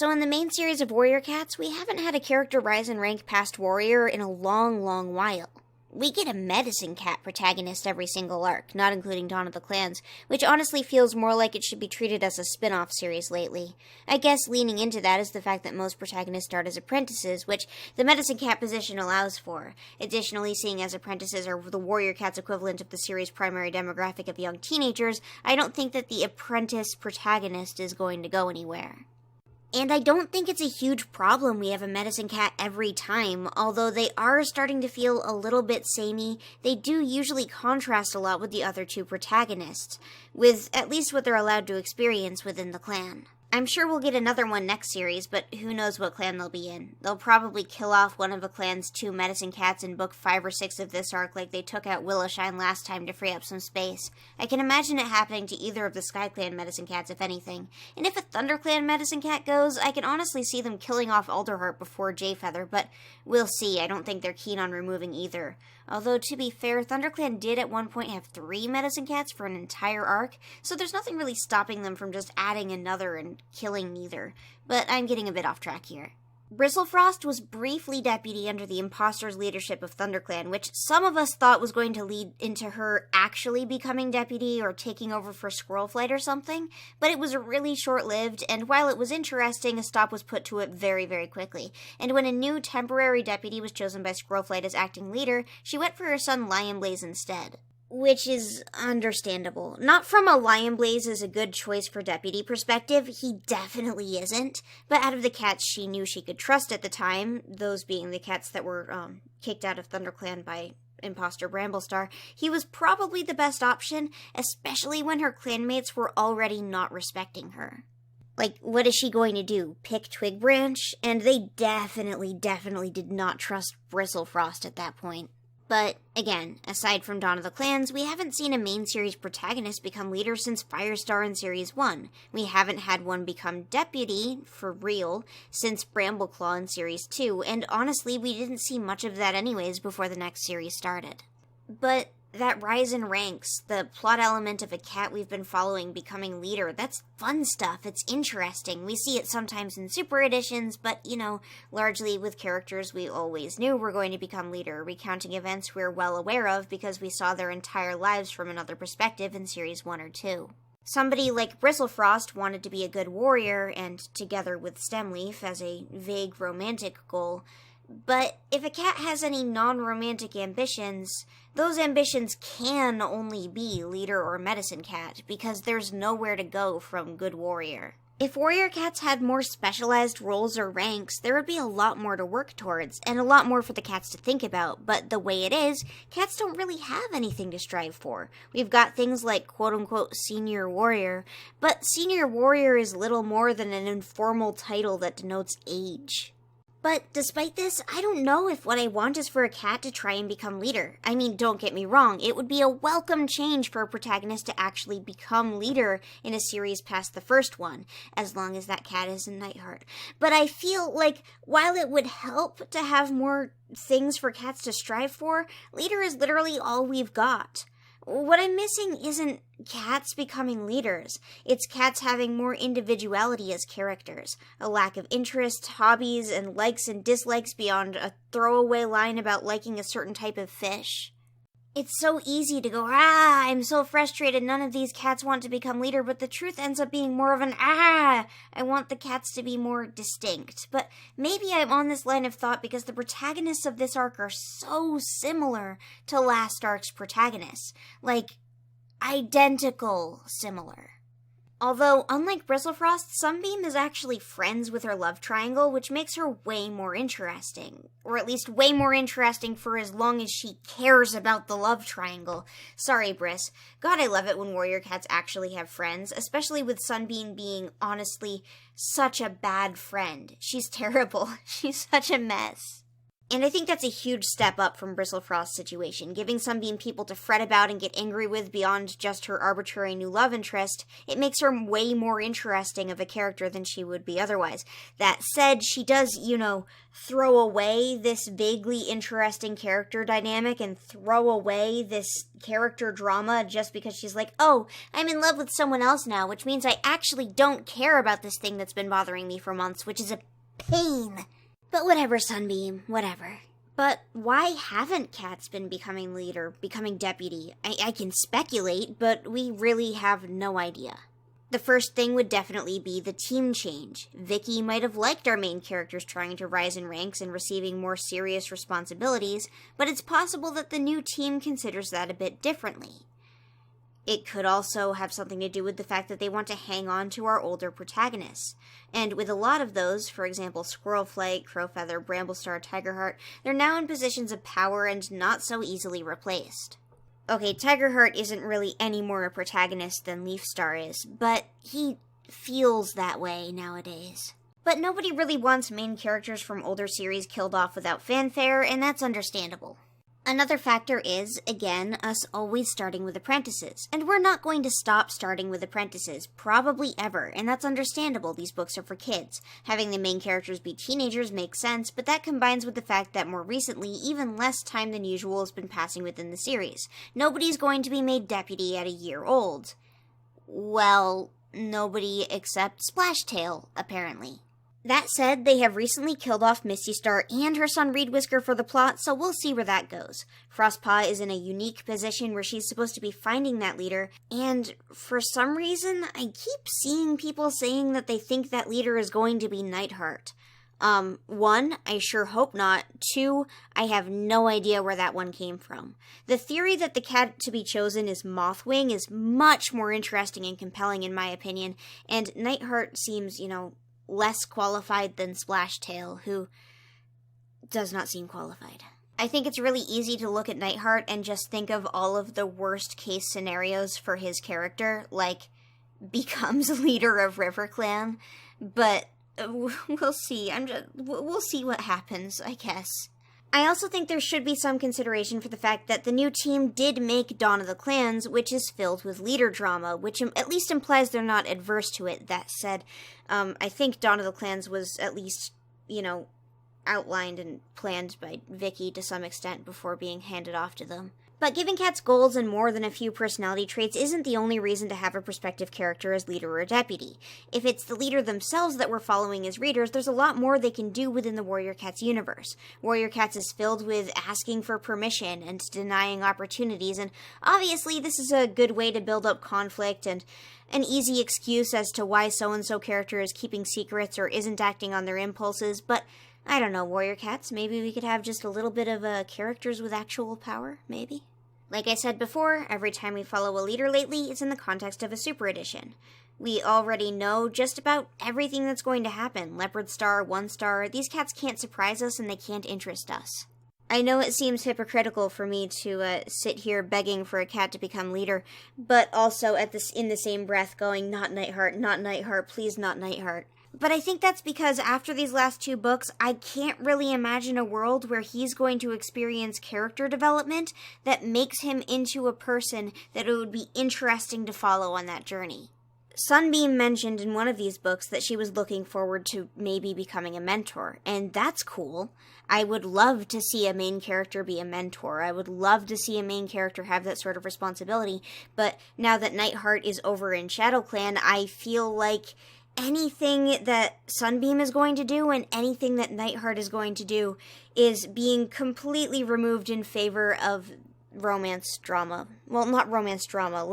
So in the main series of Warrior Cats, we haven't had a character rise in rank past Warrior in a long, long while. We get a medicine cat protagonist every single arc, not including Dawn of the Clans, which honestly feels more like it should be treated as a spin-off series lately. I guess leaning into that is the fact that most protagonists start as apprentices, which the medicine cat position allows for. Additionally, seeing as apprentices are the Warrior Cats equivalent of the series' primary demographic of young teenagers, I don't think that the apprentice protagonist is going to go anywhere. And I don't think it's a huge problem we have a medicine cat every time, although they are starting to feel a little bit samey. They do usually contrast a lot with the other two protagonists, with at least what they're allowed to experience within the clan. I'm sure we'll get another one next series, but who knows what clan they'll be in. They'll probably kill off one of the clan's two medicine cats in book 5 or 6 of this arc like they took out Willowshine last time to free up some space. I can imagine it happening to either of the Sky Clan medicine cats, if anything. And if a Thunder Clan medicine cat goes, I can honestly see them killing off Alderheart before Jayfeather, but we'll see. I don't think they're keen on removing either. Although, to be fair, ThunderClan did at one point have 3 medicine cats for an entire arc, so there's nothing really stopping them from just adding another and killing neither. But I'm getting a bit off track here. Bristlefrost was briefly deputy under the imposter's leadership of ThunderClan, which some of us thought was going to lead into her actually becoming deputy or taking over for Squirrelflight or something, but it was really short-lived, and while it was interesting, a stop was put to it very, very quickly. And when a new temporary deputy was chosen by Squirrelflight as acting leader, she went for her son Lionblaze instead. Which is understandable. Not from a Lionblaze is a good choice for deputy perspective, he definitely isn't, but out of the cats she knew she could trust at the time, those being the cats that were kicked out of ThunderClan by imposter Bramblestar, he was probably the best option, especially when her clanmates were already not respecting her. Like, what is she going to do? Pick Twig Branch? And they definitely did not trust Bristlefrost at that point. But, again, aside from Dawn of the Clans, we haven't seen a main series protagonist become leader since Firestar in Series 1. We haven't had one become deputy, for real, since Brambleclaw in Series 2, and honestly, we didn't see much of that anyways before the next series started. But that rise in ranks, the plot element of a cat we've been following becoming leader, that's fun stuff, it's interesting. We see it sometimes in super editions, but, largely with characters we always knew were going to become leader, recounting events we're well aware of because we saw their entire lives from another perspective in Series 1 or 2. Somebody like Bristlefrost wanted to be a good warrior, and together with Stemleaf as a vague romantic goal. But if a cat has any non-romantic ambitions, those ambitions can only be leader or medicine cat, because there's nowhere to go from good warrior. If warrior cats had more specialized roles or ranks, there would be a lot more to work towards, and a lot more for the cats to think about, but the way it is, cats don't really have anything to strive for. We've got things like quote-unquote senior warrior, but senior warrior is little more than an informal title that denotes age. But despite this, I don't know if what I want is for a cat to try and become leader. I mean, don't get me wrong, it would be a welcome change for a protagonist to actually become leader in a series past the first one, as long as that cat is a Nightheart. But I feel like, while it would help to have more things for cats to strive for, leader is literally all we've got. What I'm missing isn't cats becoming leaders. It's cats having more individuality as characters. A lack of interest, hobbies, and likes and dislikes beyond a throwaway line about liking a certain type of fish. It's so easy to go, I'm so frustrated, none of these cats want to become leader, but the truth ends up being more of an, I want the cats to be more distinct. But maybe I'm on this line of thought because the protagonists of this arc are so similar to last arc's protagonists. Like, identical similar. Although, unlike Bristlefrost, Sunbeam is actually friends with her love triangle, which makes her way more interesting. Or at least way more interesting for as long as she cares about the love triangle. Sorry, Briss. God, I love it when warrior cats actually have friends, especially with Sunbeam being, honestly, such a bad friend. She's terrible. She's such a mess. And I think that's a huge step up from Bristlefrost's situation, giving Sunbeam people to fret about and get angry with beyond just her arbitrary new love interest. It makes her way more interesting of a character than she would be otherwise. That said, she does, throw away this vaguely interesting character dynamic and throw away this character drama just because she's like, oh, I'm in love with someone else now, which means I actually don't care about this thing that's been bothering me for months, which is a pain. But whatever, Sunbeam, whatever. But why haven't cats been becoming leader, becoming deputy? I can speculate, but we really have no idea. The first thing would definitely be the team change. Vicky might have liked our main characters trying to rise in ranks and receiving more serious responsibilities, but it's possible that the new team considers that a bit differently. It could also have something to do with the fact that they want to hang on to our older protagonists. And with a lot of those, for example, Squirrelflight, Crowfeather, Bramblestar, Tigerheart, they're now in positions of power and not so easily replaced. Okay, Tigerheart isn't really any more a protagonist than Leafstar is, but he feels that way nowadays. But nobody really wants main characters from older series killed off without fanfare, and that's understandable. Another factor is, again, us always starting with apprentices. And we're not going to stop starting with apprentices, probably ever, and that's understandable. These books are for kids. Having the main characters be teenagers makes sense, but that combines with the fact that more recently, even less time than usual has been passing within the series. Nobody's going to be made deputy at a year old. Well, nobody except Splashtail, apparently. That said, they have recently killed off Misty Star and her son Reed Whisker for the plot, so we'll see where that goes. Frostpaw is in a unique position where she's supposed to be finding that leader, and for some reason, I keep seeing people saying that they think that leader is going to be Nightheart. 1, I sure hope not. 2, I have no idea where that one came from. The theory that the cat to be chosen is Mothwing is much more interesting and compelling in my opinion, and Nightheart seems, less qualified than Splashtail, who does not seem qualified. I think it's really easy to look at Nightheart and just think of all of the worst case scenarios for his character, like becomes leader of RiverClan, but we'll see. We'll see what happens, I guess. I also think there should be some consideration for the fact that the new team did make Dawn of the Clans, which is filled with leader drama, which at least implies they're not adverse to it. That said, I think Dawn of the Clans was at least, outlined and planned by Vicky to some extent before being handed off to them. But giving cats goals and more than a few personality traits isn't the only reason to have a prospective character as leader or deputy. If it's the leader themselves that we're following as readers, there's a lot more they can do within the Warrior Cats universe. Warrior Cats is filled with asking for permission and denying opportunities, and obviously this is a good way to build up conflict and an easy excuse as to why so-and-so character is keeping secrets or isn't acting on their impulses, but I don't know, Warrior Cats, maybe we could have just a little bit of characters with actual power, maybe? Like I said before, every time we follow a leader lately, it's in the context of a super edition. We already know just about everything that's going to happen. Leopard Star, One Star, these cats can't surprise us and they can't interest us. I know it seems hypocritical for me to sit here begging for a cat to become leader, but also in the same breath going, not Nightheart, please not Nightheart. But I think that's because after these last 2 books, I can't really imagine a world where he's going to experience character development that makes him into a person that it would be interesting to follow on that journey. Sunbeam mentioned in one of these books that she was looking forward to maybe becoming a mentor, and that's cool. I would love to see a main character be a mentor. I would love to see a main character have that sort of responsibility, but now that Nightheart is over in ShadowClan, I feel like anything that Sunbeam is going to do and anything that Nightheart is going to do is being completely removed in favor of romance drama. Well, not romance drama,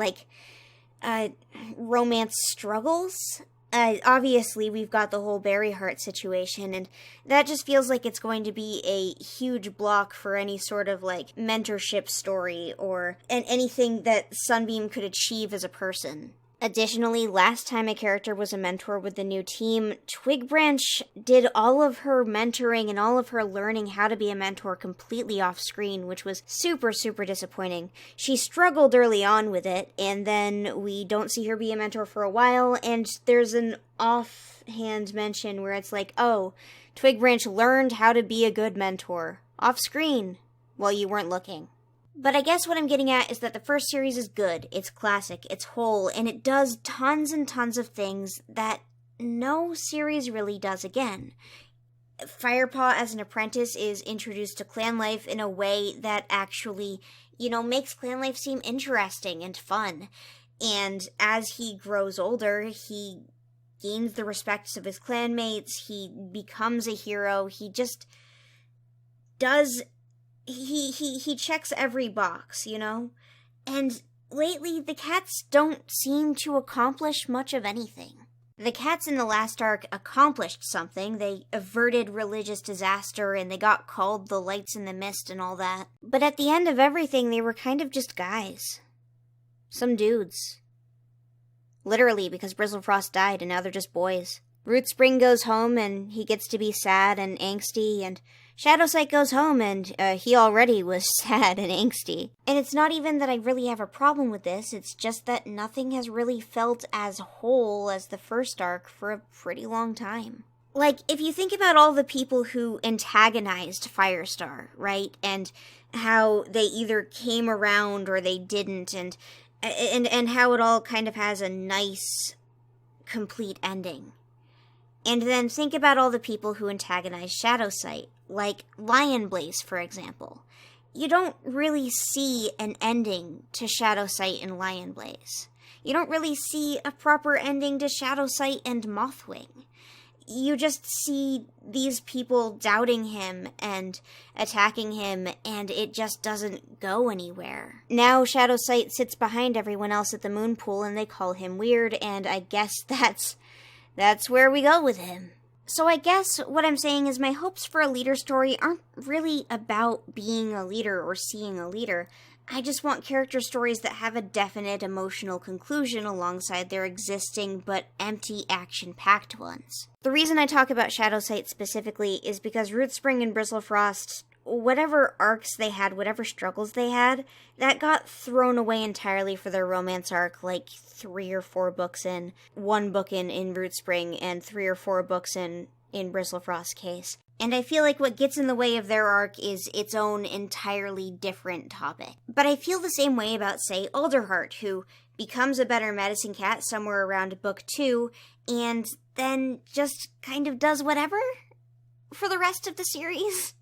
romance struggles. Obviously, we've got the whole Berryheart situation, and that just feels like it's going to be a huge block for any sort of, mentorship story or anything that Sunbeam could achieve as a person. Additionally, last time a character was a mentor with the new team, Twigbranch did all of her mentoring and all of her learning how to be a mentor completely off screen, which was super, super disappointing. She struggled early on with it, and then we don't see her be a mentor for a while, and there's an offhand mention where it's like, oh, Twigbranch learned how to be a good mentor. off screen while you weren't looking. But I guess what I'm getting at is that the first series is good, it's classic, it's whole, and it does tons and tons of things that no series really does again. Firepaw as an apprentice is introduced to clan life in a way that actually, makes clan life seem interesting and fun. And as he grows older, he gains the respect of his clanmates, he becomes a hero, he just does... He checks every box, And lately, the cats don't seem to accomplish much of anything. The cats in the last arc accomplished something. They averted religious disaster, and they got called the Lights in the Mist and all that. But at the end of everything, they were kind of just guys. Some dudes. Literally, because Bristlefrost died, and now they're just boys. Rootspring goes home, and he gets to be sad and angsty, and Shadowsight goes home, and he already was sad and angsty. And it's not even that I really have a problem with this, it's just that nothing has really felt as whole as the first arc for a pretty long time. Like, if you think about all the people who antagonized Firestar, right? And how they either came around or they didn't, and how it all kind of has a nice, complete ending. And then think about all the people who antagonized Shadowsight, like Lionblaze, for example. You don't really see an ending to Shadowsight and Lionblaze. You don't really see a proper ending to Shadowsight and Mothwing. You just see these people doubting him and attacking him, and it just doesn't go anywhere. Now Shadowsight sits behind everyone else at the moon pool, and they call him weird, and I guess that's where we go with him. So I guess what I'm saying is my hopes for a leader story aren't really about being a leader or seeing a leader. I just want character stories that have a definite emotional conclusion alongside their existing but empty action-packed ones. The reason I talk about Shadowsight specifically is because Rootspring and Bristlefrost, whatever arcs they had, whatever struggles they had, that got thrown away entirely for their romance arc, like 3 or 4 books in, 1 book in Rootspring, and 3 or 4 books in Bristlefrost's case. And I feel like what gets in the way of their arc is its own entirely different topic. But I feel the same way about, say, Alderheart, who becomes a better medicine cat somewhere around book 2, and then just kind of does whatever for the rest of the series.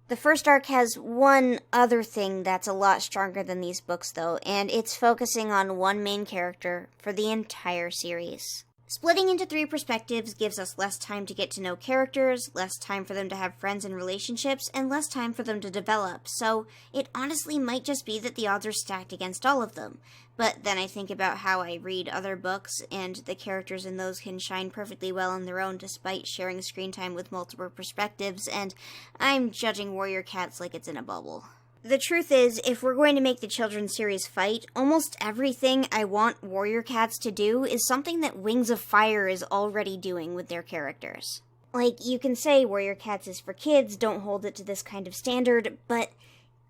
The first arc has one other thing that's a lot stronger than these books, though, and it's focusing on one main character for the entire series. Splitting into 3 perspectives gives us less time to get to know characters, less time for them to have friends and relationships, and less time for them to develop, so it honestly might just be that the odds are stacked against all of them. But then I think about how I read other books, and the characters in those can shine perfectly well on their own despite sharing screen time with multiple perspectives, and I'm judging Warrior Cats like it's in a bubble. The truth is, if we're going to make the children's series fight, almost everything I want Warrior Cats to do is something that Wings of Fire is already doing with their characters. Like, you can say Warrior Cats is for kids, don't hold it to this kind of standard, but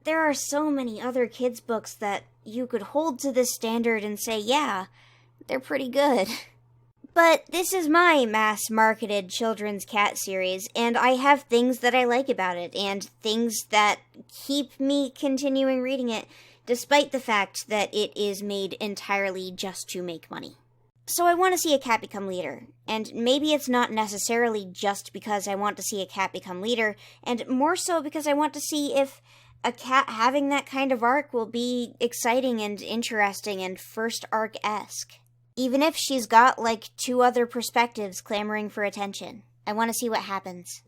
there are so many other kids' books that you could hold to this standard and say, yeah, they're pretty good. But this is my mass-marketed children's cat series, and I have things that I like about it, and things that keep me continuing reading it, despite the fact that it is made entirely just to make money. So I want to see a cat become leader, and maybe it's not necessarily just because I want to see a cat become leader, and more so because I want to see if a cat having that kind of arc will be exciting and interesting and first arc-esque. Even if she's got, like, 2 other perspectives clamoring for attention. I want to see what happens.